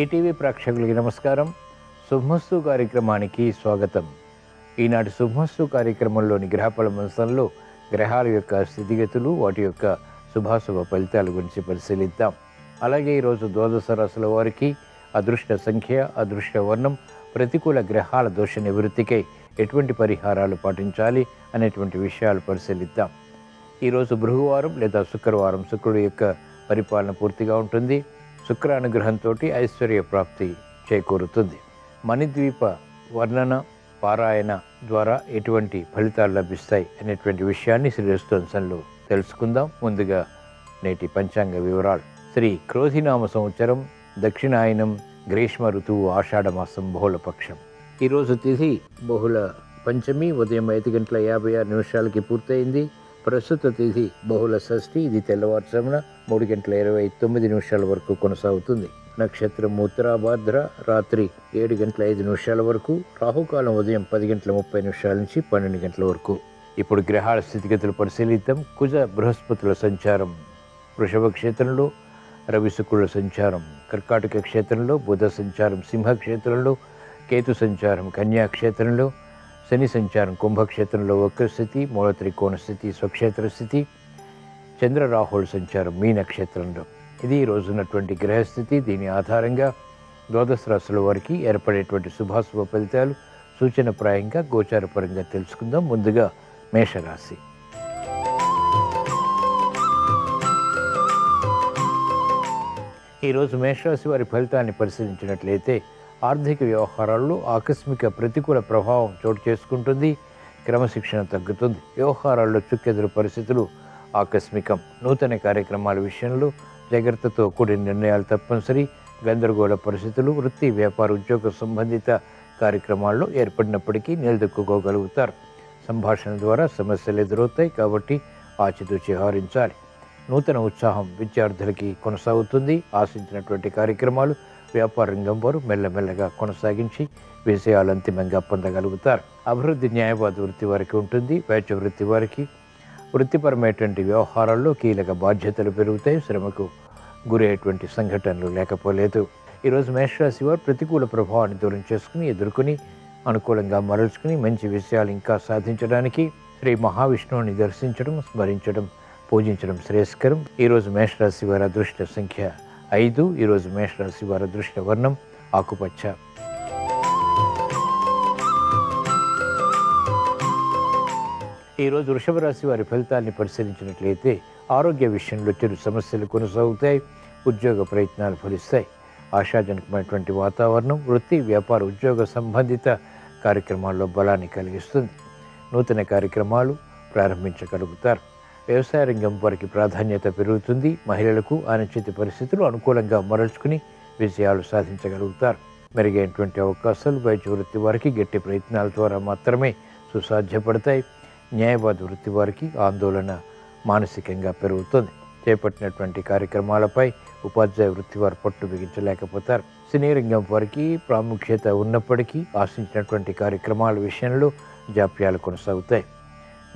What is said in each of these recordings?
ETV ప్రేక్షకులకి నమస్కారం. శుభమస్తు కార్యక్రమానికి స్వాగతం. ఈనాటి శుభమస్తు కార్యక్రమంలోని గ్రహఫల అంశంలో గ్రహాల యొక్క స్థితిగతులు, వాటి యొక్క శుభాశుభ ఫలితాల గురించి పరిశీలిద్దాం. అలాగే ఈరోజు ద్వాదశ రాశుల వారికి అదృష్ట సంఖ్య, అదృష్ట వర్ణం, ప్రతికూల గ్రహాల దోష నివృత్తికై ఎటువంటి పరిహారాలు పాటించాలి అనేటువంటి విషయాలు పరిశీలిద్దాం. ఈరోజు భృగువారం లేదా శుక్రవారం, శుక్రుడి యొక్క పరిపాలన పూర్తిగా ఉంటుంది. శుక్ర అనుగ్రహంతో ఐశ్వర్య ప్రాప్తి చేకూరుతుంది. మణిద్వీప వర్ణన పారాయణ ద్వారా ఎటువంటి ఫలితాలు లభిస్తాయి అనేటువంటి విషయాన్ని శ్రీరస్తు తెలుసుకుందాం. ముందుగా నేటి పంచాంగ వివరాలు. శ్రీ క్రోధినామ సంవత్సరం, దక్షిణాయనం, గ్రీష్మ ఋతువు, ఆషాఢమాసం, బహుళపక్షం. ఈరోజు తిథి బహుళ పంచమి, ఉదయం 5:56 పూర్తయింది. ప్రస్తుత తిథి బహుళ షష్ఠి, ఇది తెల్లవారుజామున 3:29 వరకు కొనసాగుతుంది. నక్షత్రం ఉత్తరాభాద్ర, రాత్రి 7:05 వరకు. రాహుకాలం ఉదయం 10:30 నుంచి 12 వరకు. ఇప్పుడు గ్రహాల స్థితిగతులు పరిశీలిద్దాం. కుజ బృహస్పతుల సంచారం వృషభ క్షేత్రంలో, రవి శుక్రుల సంచారం కర్కాటక క్షేత్రంలో, బుధ సంచారం సింహ క్షేత్రంలో, కేతు సంచారం కన్యా క్షేత్రంలో, శని సంచారం కుంభక్షేత్రంలో వక్రస్థితి, మూల త్రికోణ స్థితి, స్వక్షేత్ర స్థితి, చంద్ర రాహుల సంచారం మీన క్షేత్రంలో. ఇది ఈ రోజున్నటువంటి గ్రహస్థితి. దీని ఆధారంగా ద్వాదశ రాశుల వారికి ఏర్పడేటువంటి శుభాశుభ ఫలితాలు సూచనప్రాయంగా గోచారపరంగా తెలుసుకుందాం. ముందుగా మేషరాశి. ఈరోజు మేషరాశి వారి ఫలితాన్ని పరిశీలించినట్లయితే ఆర్థిక వ్యవహారాల్లో ఆకస్మిక ప్రతికూల ప్రభావం చోటు చేసుకుంటుంది. క్రమశిక్షణ తగ్గుతుంది. వ్యవహారాల్లో చుక్కెదురు పరిస్థితులు ఆకస్మికం. నూతన కార్యక్రమాల విషయంలో జాగ్రత్తతో కూడిన నిర్ణయాలు తప్పనిసరి. గందరగోళ పరిస్థితులు వృత్తి, వ్యాపార, ఉద్యోగ సంబంధిత కార్యక్రమాల్లో ఏర్పడినప్పటికీ నిలదొక్కుకోగలుగుతారు. సంభాషణ ద్వారా సమస్యలు ఎదురవుతాయి కాబట్టి ఆచితూచి వ్యవహరించాలి. నూతన ఉత్సాహం విద్యార్థులకి కొనసాగుతుంది. ఆశించినటువంటి కార్యక్రమాలు వ్యాపార రంగం వారు మెల్లమెల్లగా కొనసాగించి విజయాలు అంతిమంగా పొందగలుగుతారు. అభివృద్ధి న్యాయవాద వృత్తి వారికి ఉంటుంది. వైద్య వృత్తి వారికి వృత్తిపరమైనటువంటి వ్యవహారాల్లో కీలక బాధ్యతలు పెరుగుతాయి. శ్రమకు గురయ్యేటువంటి సంఘటనలు లేకపోలేదు. ఈరోజు మేషరాశి వారు ప్రతికూల ప్రభావాన్ని దూరం చేసుకుని, ఎదుర్కొని, అనుకూలంగా మరల్చుకుని మంచి విషయాలు ఇంకా సాధించడానికి శ్రీ మహావిష్ణువుని దర్శించడం, స్మరించడం, పూజించడం శ్రేయస్కరం. ఈరోజు మేషరాశి వారి అదృష్ట సంఖ్య 5. ఈరోజు మేషరాశి వారి అదృష్ట వర్ణం ఆకుపచ్చ. ఈరోజు వృషభ రాశి వారి ఫలితాన్ని పరిశీలించినట్లయితే ఆరోగ్య విషయంలో చిరు సమస్యలు కొనసాగుతాయి. ఉద్యోగ ప్రయత్నాలు ఫలిస్తాయి. ఆశాజనకమైనటువంటి వాతావరణం వృత్తి, వ్యాపార, ఉద్యోగ సంబంధిత కార్యక్రమాల్లో బలాన్ని కలిగిస్తుంది. నూతన కార్యక్రమాలు ప్రారంభించగలుగుతారు. వ్యవసాయ రంగం వారికి ప్రాధాన్యత పెరుగుతుంది. మహిళలకు అనిశ్చిత పరిస్థితులు అనుకూలంగా మరల్చుకుని విజయాలు సాధించగలుగుతారు. మెరుగైనటువంటి అవకాశాలు వైద్య వృత్తి వారికి గట్టి ప్రయత్నాల ద్వారా మాత్రమే సుసాధ్యపడతాయి. న్యాయవాద వృత్తి వారికి ఆందోళన మానసికంగా పెరుగుతుంది. చేపట్టినటువంటి కార్యక్రమాలపై ఉపాధ్యాయ వృత్తి వారు పట్టు బిగించలేకపోతారు. సినీ రంగం వారికి ప్రాముఖ్యత ఉన్నప్పటికీ ఆశించినటువంటి కార్యక్రమాల విషయంలో జాప్యాలు కొనసాగుతాయి.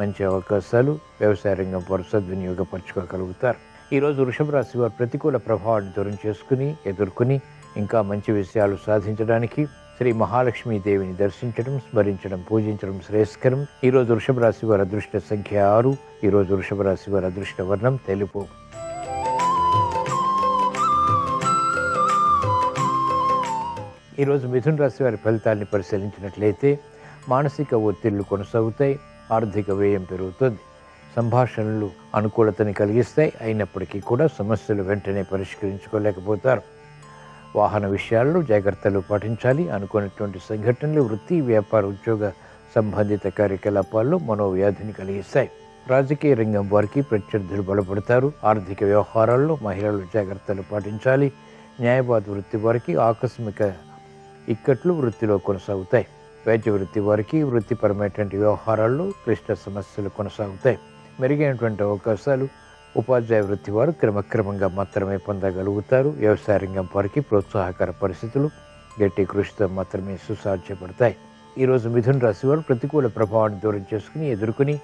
మంచి అవకాశాలు వ్యవసాయ రంగం వారు సద్వినియోగపరచుకోగలుగుతారు. ఈరోజు వృషభ రాశి వారు ప్రతికూల ప్రభావాన్ని దూరం చేసుకుని, ఎదుర్కొని ఇంకా మంచి విషయాలు సాధించడానికి శ్రీ మహాలక్ష్మీదేవిని దర్శించడం, స్మరించడం, పూజించడం శ్రేయస్కరం. ఈరోజు వృషభ రాశి వారి అదృష్ట సంఖ్య 6. ఈరోజు వృషభ రాశి వారి అదృష్ట వర్ణం తెలుపు. ఈరోజు మిథున రాశి వారి ఫలితాన్ని పరిశీలించినట్లయితే మానసిక ఒత్తిళ్లు కొనసాగుతాయి. ఆర్థిక వ్యయం పెరుగుతుంది. సంభాషణలు అనుకూలతని కలిగిస్తాయి. అయినప్పటికీ కూడా సమస్యలు వెంటనే పరిష్కరించుకోలేకపోతారు. వాహన విషయాల్లో జాగ్రత్తలు పాటించాలి. అనుకున్నటువంటి సంఘటనలు వృత్తి, వ్యాపార, ఉద్యోగ సంబంధిత కార్యకలాపాల్లో మనోవ్యాధిని కలిగిస్తాయి. రాజకీయ రంగం వారికి ప్రత్యర్థులు బలపడతారు. ఆర్థిక వ్యవహారాల్లో మహిళలు జాగ్రత్తలు పాటించాలి. న్యాయవాద వృత్తి వారికి ఆకస్మిక ఇక్కట్లు వృత్తిలో కొనసాగుతాయి. వైద్య వృత్తి వారికి వృత్తిపరమైనటువంటి వ్యవహారాల్లో క్లిష్ట సమస్యలు కొనసాగుతాయి. మెరుగైనటువంటి అవకాశాలు ఉపాధ్యాయ వృత్తి వారు క్రమక్రమంగా మాత్రమే పొందగలుగుతారు. వ్యవసాయ రంగం వారికి ప్రోత్సాహకర పరిస్థితులు గట్టి కృషితో మాత్రమే సుసాధ్యపడతాయి. ఈరోజు మిథున రాశి వారు ప్రతికూల ప్రభావాన్ని దూరం చేసుకుని, ఎదుర్కొని,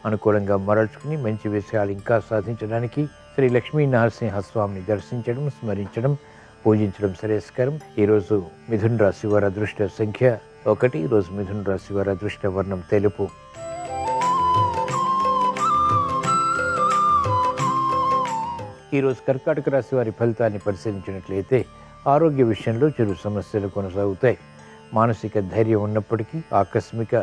అనుకూలంగా మరల్చుకుని మంచి విషయాలు ఇంకా సాధించడానికి శ్రీ లక్ష్మీ నరసింహస్వామిని దర్శించడం, స్మరించడం, పూజించడం శ్రేయస్కరం. ఈరోజు మిథున రాశి వారి అదృష్ట సంఖ్య 1. ఈరోజు మిథున రాశి వారి అదృష్ట వర్ణం తెలుపు. ఈరోజు కర్కాటక రాశి వారి ఫలితాన్ని పరిశీలించినట్లయితే ఆరోగ్య విషయంలో చిరు సమస్యలు కొనసాగుతాయి. మానసిక ధైర్యం ఉన్నప్పటికీ ఆకస్మిక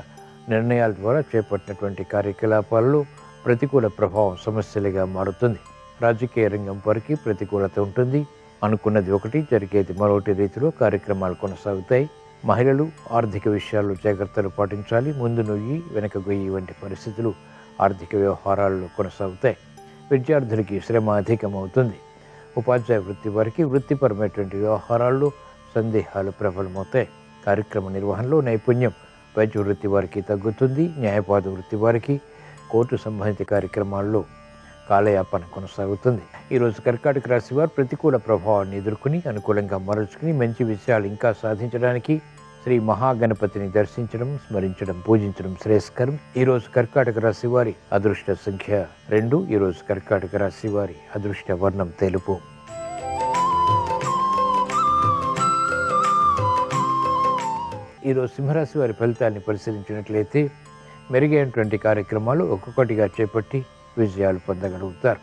నిర్ణయాల ద్వారా చేపట్టినటువంటి కార్యకలాపాలలో ప్రతికూల ప్రభావం సమస్యలుగా మారుతుంది. రాజకీయ రంగం వారికి ప్రతికూలత ఉంటుంది. అనుకున్నది ఒకటి, జరిగేది మరొకటి రీతిలో కార్యక్రమాలు కొనసాగుతాయి. మహిళలు ఆర్థిక విషయాల్లో జాగ్రత్తలు పాటించాలి. ముందు నొయ్యి వెనక గొయ్యి వంటి పరిస్థితులు ఆర్థిక వ్యవహారాల్లో కొనసాగుతాయి. విద్యార్థులకి శ్రమ అధికమవుతుంది. ఉపాధ్యాయ వృత్తి వారికి వృత్తిపరమైనటువంటి వ్యవహారాల్లో సందేహాలు ప్రబలమవుతాయి. కార్యక్రమ నిర్వహణలో నైపుణ్యం వైద్య వృత్తి వారికి తగ్గుతుంది. న్యాయవాద వృత్తి వారికి కోర్టు సంబంధిత కార్యక్రమాల్లో కాలయాపన కొనసాగుతుంది. ఈరోజు కర్కాటక రాశి వారు ప్రతికూల ప్రభావాన్ని ఎదుర్కొని అనుకూలంగా మరల్చుకుని మంచి విషయాలు ఇంకా సాధించడానికి శ్రీ మహాగణపతిని దర్శించడం, స్మరించడం, పూజించడం శ్రేయస్కరం. ఈరోజు కర్కాటక రాశి వారి అదృష్ట సంఖ్య 2. ఈరోజు కర్కాటక రాశి వారి అదృష్ట వర్ణం తెలుపు. ఈరోజు సింహరాశి వారి ఫలితాన్ని పరిశీలించినట్లయితే మెరుగైనటువంటి కార్యక్రమాలు ఒక్కొక్కటిగా చేపట్టి విజయాలు పొందగలుగుతారు.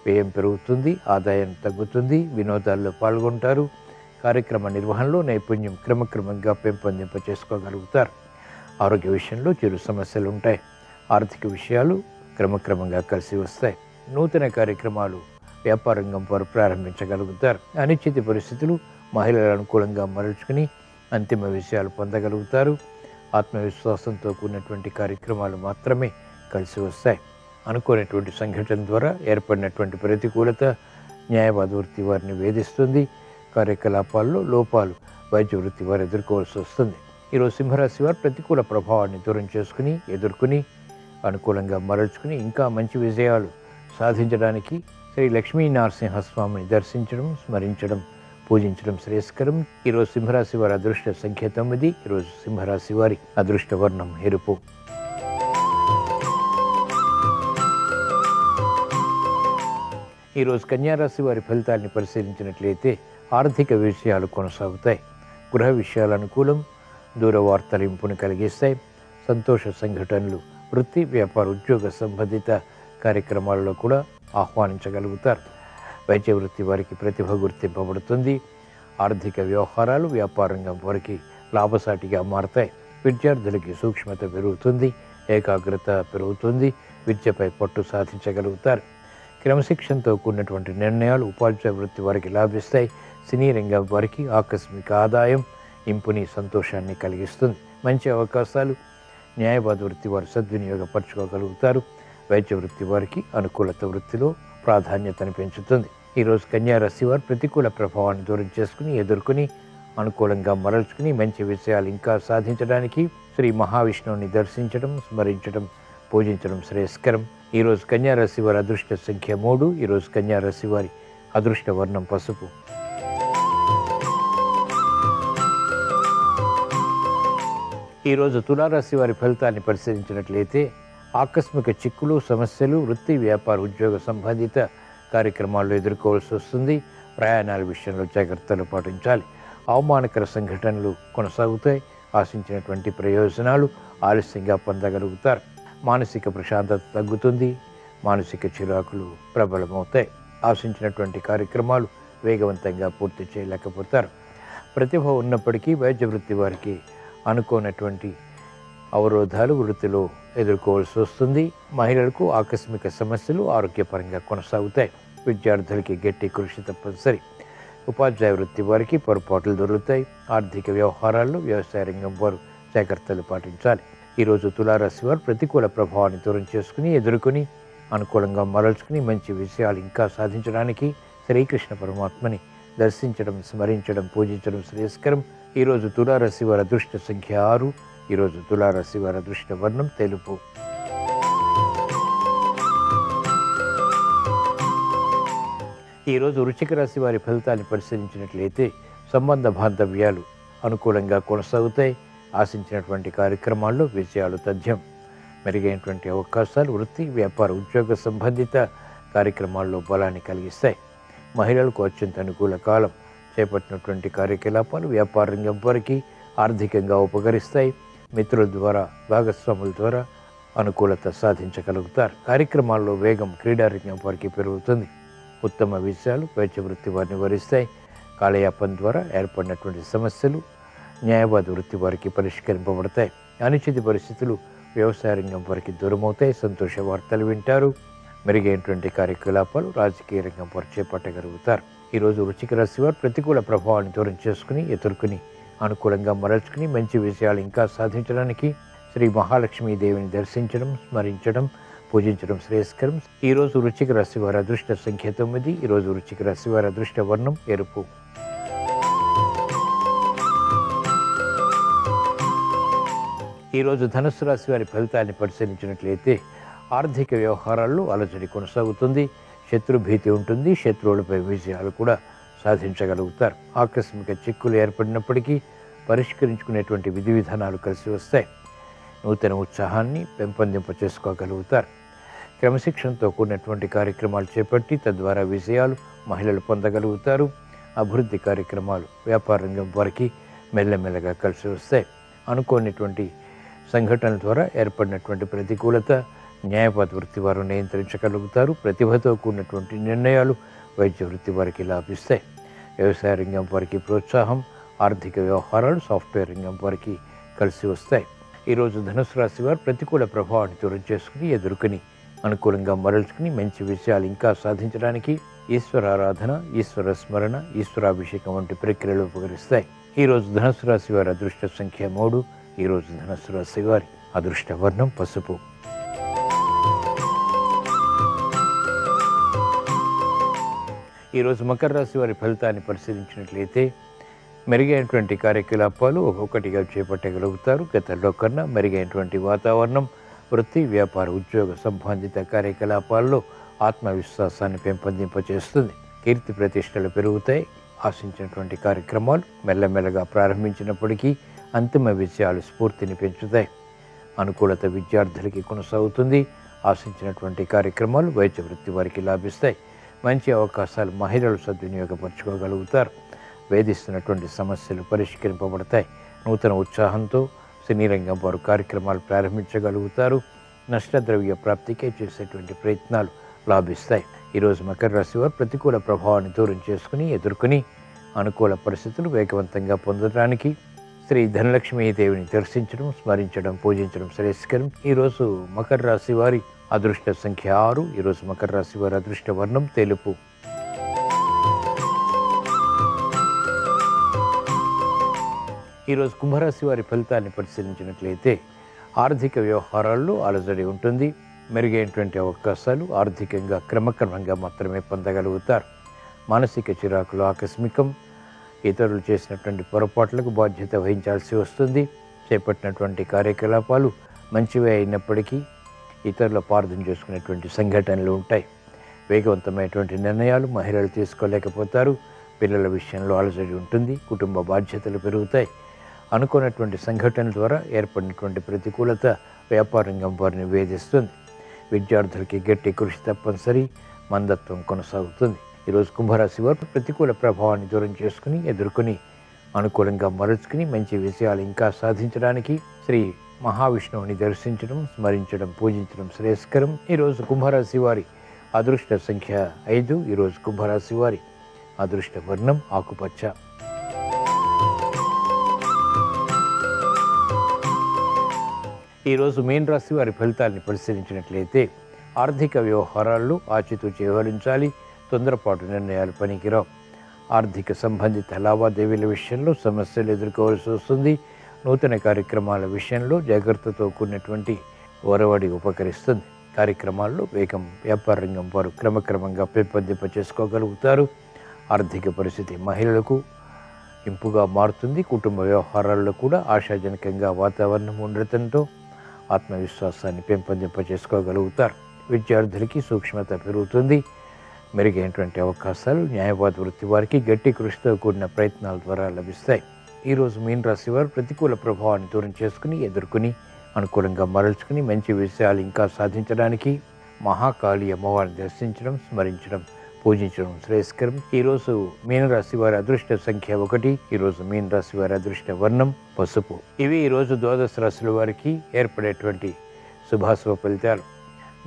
వ్యయం పెరుగుతుంది, ఆదాయం తగ్గుతుంది, వినోదాల్లో పాల్గొంటారు. కార్యక్రమ నిర్వహణలో నైపుణ్యం క్రమక్రమంగా పెంపొందింప చేసుకోగలుగుతారు. ఆరోగ్య విషయంలో చిరు సమస్యలు ఉంటాయి. ఆర్థిక విషయాలు క్రమక్రమంగా కలిసి వస్తాయి. నూతన కార్యక్రమాలు వ్యాపారంగం వారు ప్రారంభించగలుగుతారు. అనిశ్చిత పరిస్థితులు మహిళల అనుకూలంగా మరల్చుకుని అంతిమ విషయాలు పొందగలుగుతారు. ఆత్మవిశ్వాసంతో కూడినటువంటి కార్యక్రమాలు మాత్రమే కలిసి వస్తాయి. అనుకోనటువంటి సంఘటన ద్వారా ఏర్పడినటువంటి ప్రతికూలత న్యాయవాద వృత్తి వారిని వేధిస్తుంది. కార్యకలాపాల్లో లోపాలు వైద్య వృత్తి వారు ఎదుర్కోవాల్సి వస్తుంది. ఈరోజు సింహరాశి వారు ప్రతికూల ప్రభావాన్ని దూరం చేసుకుని ఎదుర్కొని అనుకూలంగా మరల్చుకుని ఇంకా మంచి విజయాలు సాధించడానికి శ్రీ లక్ష్మీ నరసింహస్వామిని దర్శించడం, స్మరించడం, పూజించడం శ్రేయస్కరం. ఈరోజు సింహరాశి వారి అదృష్ట సంఖ్య 9. ఈరోజు సింహరాశి వారి అదృష్ట వర్ణం ఎరుపు. ఈరోజు కన్యారాశి వారి ఫలితాన్ని పరిశీలించినట్లయితే ఆర్థిక విషయాలు కొనసాగుతాయి. గృహ విషయాల అనుకూలం, దూర వార్తలింపును కలిగిస్తాయి. సంతోష సంఘటనలు వృత్తి, వ్యాపార, ఉద్యోగ సంబంధిత కార్యక్రమాలలో కూడా ఆహ్వానించగలుగుతారు. వైద్య వృత్తి వారికి ప్రతిభ గుర్తింపబడుతుంది. ఆర్థిక వ్యవహారాలు వ్యాపారంగం వారికి లాభసాటిగా మారతాయి. విద్యార్థులకి సూక్ష్మత పెరుగుతుంది, ఏకాగ్రత పెరుగుతుంది. విద్యపై పట్టు సాధించగలుగుతారు. క్రమశిక్షణతో కూడినటువంటి నిర్ణయాలు ఉపాధ్యాయ వృత్తి వారికి లాభిస్తాయి. సినీ రంగం వారికి ఆకస్మిక ఆదాయం ఇంపుని సంతోషాన్ని కలిగిస్తుంది. మంచి అవకాశాలు న్యాయవాద వృత్తి వారు సద్వినియోగపరచుకోగలుగుతారు. వైద్య వృత్తి వారికి అనుకూలత వృత్తిలో ప్రాధాన్యతను పెంచుతుంది. ఈరోజు కన్యారాశి వారు ప్రతికూల ప్రభావాన్ని దూరం చేసుకుని ఎదుర్కొని అనుకూలంగా మరల్చుకుని మంచి విషయాలు ఇంకా సాధించడానికి శ్రీ మహావిష్ణువుని దర్శించడం, స్మరించడం, పూజించడం శ్రేయస్కరం. ఈరోజు కన్యారాశి వారి అదృష్ట సంఖ్య 3. ఈరోజు కన్యారాశి వారి అదృష్ట వర్ణం పసుపు. ఈరోజు తులారాశి వారి ఫలితాన్ని పరిశీలించినట్లయితే ఆకస్మిక చిక్కులు, సమస్యలు వృత్తి, వ్యాపార, ఉద్యోగ సంబంధిత కార్యక్రమాల్లో ఎదుర్కోవాల్సి వస్తుంది. ప్రయాణాల విషయంలో జాగ్రత్తలు పాటించాలి. అవమానకర సంఘటనలు కొనసాగుతాయి. ఆశించినటువంటి ప్రయోజనాలు ఆలస్యంగా పొందగలుగుతారు. మానసిక ప్రశాంతత తగ్గుతుంది. మానసిక చిరాకులు ప్రబలమవుతాయి. ఆశించినటువంటి కార్యక్రమాలు వేగవంతంగా పూర్తి చేయలేకపోతారు. ప్రతిభ ఉన్నప్పటికీ వైద్య వృత్తి వారికి అనుకోనటువంటి అవరోధాలు వృత్తిలో ఎదుర్కోవాల్సి వస్తుంది. మహిళలకు ఆకస్మిక సమస్యలు ఆరోగ్యపరంగా కొనసాగుతాయి. విద్యార్థులకి గట్టి కృషి తప్పనిసరి. ఉపాధ్యాయ వృత్తి వారికి పొరపాట్లు దొరుకుతాయి. ఆర్థిక వ్యవహారాల్లో వ్యవసాయ రంగం వారు జాగ్రత్తలు పాటించాలి. ఈరోజు తులారాశి వారు ప్రతికూల ప్రభావాన్ని దూరం చేసుకుని ఎదుర్కొని అనుకూలంగా మరల్చుకుని మంచి విషయాలు ఇంకా సాధించడానికి శ్రీకృష్ణ పరమాత్మని దర్శించడం, స్మరించడం, పూజించడం శ్రేయస్కరం. ఈరోజు తులారాశి వారి అదృష్ట సంఖ్య 6. ఈరోజు తులారాశి వారి అదృష్ట వర్ణం తెలుపు. ఈరోజు వృశ్చిక రాశి వారి ఫలితాన్ని పరిశీలించినట్లయితే సంబంధ బాంధవ్యాలు అనుకూలంగా కొనసాగుతాయి. ఆశించినటువంటి కార్యక్రమాల్లో విజయాలు తథ్యం. మెరుగైనటువంటి అవకాశాలు వృత్తి, వ్యాపార, ఉద్యోగ సంబంధిత కార్యక్రమాల్లో బలాన్ని కలిగిస్తాయి. మహిళలకు అత్యంత అనుకూల కాలం. చేపట్టినటువంటి కార్యకలాపాలు వ్యాపార రంగం వారికి ఆర్థికంగా ఉపకరిస్తాయి. మిత్రుల ద్వారా, భాగస్వాముల ద్వారా అనుకూలత సాధించగలుగుతారు. కార్యక్రమాల్లో వేగం క్రీడారంగం వారికి పెరుగుతుంది. ఉత్తమ విషయాలు వైద్య వృత్తి వారిని వరిస్తాయి. కాలయాపన ద్వారా ఏర్పడినటువంటి సమస్యలు న్యాయవాద వృత్తి వారికి పరిష్కరింపబడతాయి. అనిశ్చిత పరిస్థితులు వ్యవసాయ రంగం వారికి దూరమవుతాయి. సంతోష వార్తలు వింటారు. మెరుగైనటువంటి కార్యకలాపాలు రాజకీయ రంగం వారు చేపట్టగలుగుతారు. ఈరోజు వృశ్చిక రాశి వారు ప్రతికూల ప్రభావాన్ని దూరం చేసుకుని ఎదుర్కొని అనుకూలంగా మరల్చుకుని మంచి విషయాలు ఇంకా సాధించడానికి శ్రీ మహాలక్ష్మీదేవిని దర్శించడం, స్మరించడం, పూజించడం శ్రేయస్కరం. ఈరోజు వృశ్చిక రాశి వారి అదృష్ట సంఖ్య 9. ఈరోజు వృశ్చిక రాశి వారి అదృష్ట వర్ణం ఎరుపు. ఈరోజు ధనుస్సు రాశి వారి ఫలితాన్ని పరిశీలించినట్లయితే ఆర్థిక వ్యవహారాల్లో అలజడి కొనసాగుతుంది. శత్రుభీతి ఉంటుంది. శత్రువులపై విజయాలు కూడా సాధించగలుగుతారు. ఆకస్మిక చిక్కులు ఏర్పడినప్పటికీ పరిష్కరించుకునేటువంటి విధి విధానాలు కలిసి వస్తాయి. నూతన ఉత్సాహాన్ని పెంపొందింప చేసుకోగలుగుతారు. క్రమశిక్షణతో కూడినటువంటి కార్యక్రమాలు చేపట్టి తద్వారా విజయాలు మహిళలు పొందగలుగుతారు. అభివృద్ధి కార్యక్రమాలు వ్యాపార రంగం వారికి మెల్లమెల్లగా కలిసి వస్తాయి. అనుకోనిటువంటి సంఘటనల ద్వారా ఏర్పడినటువంటి ప్రతికూలత న్యాయవాద వృత్తి వారు నియంత్రించగలుగుతారు. ప్రతిభతో కూడినటువంటి నిర్ణయాలు వైద్య వృత్తి వారికి లాభిస్తాయి. వ్యవసాయ రంగం వారికి ప్రోత్సాహం, ఆర్థిక వ్యవహారాలు సాఫ్ట్వేర్ రంగం వారికి కలిసి వస్తాయి. ఈరోజు ధనుసు రాశి వారు ప్రతికూల ప్రభావాన్ని దూరం చేసుకుని ఎదుర్కొని అనుకూలంగా మరల్చుకుని మంచి విషయాలు ఇంకా సాధించడానికి ఈశ్వరారాధన, ఈశ్వర స్మరణ, ఈశ్వరాభిషేకం వంటి ప్రక్రియలు ఉపకరిస్తాయి. ఈరోజు ధనుసు రాశి వారి అదృష్ట సంఖ్య 3. ఈరోజు ధనుసు రాశి వారి అదృష్ట వర్ణం పసుపు. ఈరోజు మకర రాశి వారి ఫలితాన్ని పరిశీలించినట్లయితే మెరుగైనటువంటి కార్యకలాపాలు ఒక్కొక్కటిగా చేపట్టగలుగుతారు. గతంలో కన్నా మెరుగైనటువంటి వాతావరణం వృత్తి, వ్యాపార, ఉద్యోగ సంబంధిత కార్యకలాపాల్లో ఆత్మవిశ్వాసాన్ని పెంపొందింపచేస్తుంది. కీర్తి ప్రతిష్టలు పెరుగుతాయి. ఆశించినటువంటి కార్యక్రమాలు మెల్లమెల్లగా ప్రారంభించినప్పటికీ అంతిమ విజయాలు స్ఫూర్తిని పెంచుతాయి. అనుకూలత విద్యార్థులకి కొనసాగుతుంది. ఆశించినటువంటి కార్యక్రమాలు వైద్య వృత్తి వారికి లాభిస్తాయి. మంచి అవకాశాలు మహిళలు సద్వినియోగపరచుకోగలుగుతారు. వేధిస్తున్నటువంటి సమస్యలు పరిష్కరింపబడతాయి. నూతన ఉత్సాహంతో సినీ రంగం వారు కార్యక్రమాలు ప్రారంభించగలుగుతారు. నష్టద్రవ్య ప్రాప్తికే చేసేటువంటి ప్రయత్నాలు లాభిస్తాయి. ఈరోజు మకర రాశి వారు ప్రతికూల ప్రభావాన్ని దూరం చేసుకుని ఎదుర్కొని అనుకూల పరిస్థితులు వేగవంతంగా పొందడానికి శ్రీ ధనలక్ష్మీదేవిని దర్శించడం, స్మరించడం, పూజించడం శ్రేయస్కరం. ఈరోజు మకర రాశి వారి అదృష్ట సంఖ్య 6. ఈరోజు మకర రాశి వారి అదృష్ట వర్ణం తెలుపు. ఈరోజు కుంభరాశి వారి ఫలితాన్ని పరిశీలించినట్లయితే ఆర్థిక వ్యవహారాల్లో అలజడి ఉంటుంది. మెరుగైనటువంటి అవకాశాలు ఆర్థికంగా క్రమక్రమంగా మాత్రమే పొందగలుగుతారు. మానసిక చిరాకులు ఆకస్మికం. ఇతరులు చేసినటువంటి పొరపాట్లకు బాధ్యత వహించాల్సి వస్తుంది. చేపట్టినటువంటి కార్యకలాపాలు మంచివే అయినప్పటికీ ఇతరుల పార్థం చేసుకునేటువంటి సంఘటనలు ఉంటాయి. వేగవంతమైనటువంటి నిర్ణయాలు మహిళలు తీసుకోలేకపోతారు. పిల్లల విషయంలో అలజడి ఉంటుంది. కుటుంబ బాధ్యతలు పెరుగుతాయి. అనుకున్నటువంటి సంఘటనల ద్వారా ఏర్పడినటువంటి ప్రతికూలత వ్యాపార రంగం వారిని వేధిస్తుంది. విద్యార్థులకి గట్టి కృషి తప్పనిసరి. మందత్వం కొనసాగుతుంది. ఈరోజు కుంభరాశి వారు ప్రతికూల ప్రభావాన్ని దూరం చేసుకుని ఎదుర్కొని అనుకూలంగా మరల్చుకుని మంచి విషయాలు ఇంకా సాధించడానికి శ్రీ మహావిష్ణువుని దర్శించడం, స్మరించడం, పూజించడం శ్రేయస్కరం. ఈరోజు కుంభరాశి వారి అదృష్ట సంఖ్య 5. ఈరోజు కుంభరాశి వారి అదృష్ట వర్ణం ఆకుపచ్చ. ఈరోజు మీన రాశి వారి ఫలితాన్ని పరిశీలించినట్లయితే ఆర్థిక వ్యవహారాల్లో ఆచితూచి వ్యవహరించాలి. తొందరపాటు నిర్ణయాలు పనికిరావు. ఆర్థిక సంబంధిత లావాదేవీల విషయంలో సమస్యలు ఎదుర్కోవాల్సి వస్తుంది. నూతన కార్యక్రమాల విషయంలో జాగ్రత్తతో కూడినటువంటి ఒరవడి ఉపకరిస్తుంది. కార్యక్రమాల్లో వేగం వ్యాపార రంగం వారు క్రమక్రమంగా పెంపొందింప చేసుకోగలుగుతారు. ఆర్థిక పరిస్థితి మహిళలకు ఇంపుగా మారుతుంది. కుటుంబ వ్యవహారాల్లో కూడా ఆశాజనకంగా వాతావరణం ఉండటంతో ఆత్మవిశ్వాసాన్ని పెంపొందింప చేసుకోగలుగుతారు. విద్యార్థులకి సూక్ష్మత పెరుగుతుంది. మెరుగైనటువంటి అవకాశాలు న్యాయవాద వృత్తి వారికి గట్టి కృషితో కూడిన ప్రయత్నాల ద్వారా లభిస్తాయి. ఈరోజు మీన రాశి వారు ప్రతికూల ప్రభావాన్ని దూరం చేసుకుని ఎదుర్కొని అనుకూలంగా మరల్చుకుని మంచి విషయాలు ఇంకా సాధించడానికి మహాకాళి అమ్మవారిని దర్శించడం, స్మరించడం, పూజించడం శ్రేయస్కరం. ఈరోజు మీనరాశి వారి అదృష్ట సంఖ్య 1. ఈరోజు మీనరాశి వారి అదృష్ట వర్ణం పసుపు. ఇవి ఈరోజు ద్వాదశ రాశుల వారికి ఏర్పడేటువంటి శుభాశుభ ఫలితాలు.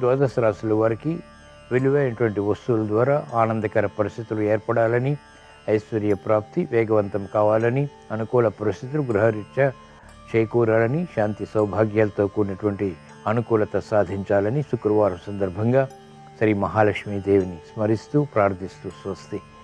ద్వాదశ రాశుల వారికి విలువైనటువంటి వస్తువుల ద్వారా ఆనందకర పరిస్థితులు ఏర్పడాలని, ఐశ్వర్య ప్రాప్తి వేగవంతం కావాలని, అనుకూల పరిస్థితులు గృహరీత్యా చేకూరాలని, శాంతి సౌభాగ్యాలతో కూడినటువంటి అనుకూలత సాధించాలని శుక్రవారం సందర్భంగా శ్రీ మహాలక్ష్మీదేవిని స్మరిస్తూ ప్రార్థిస్తూ స్వస్తి.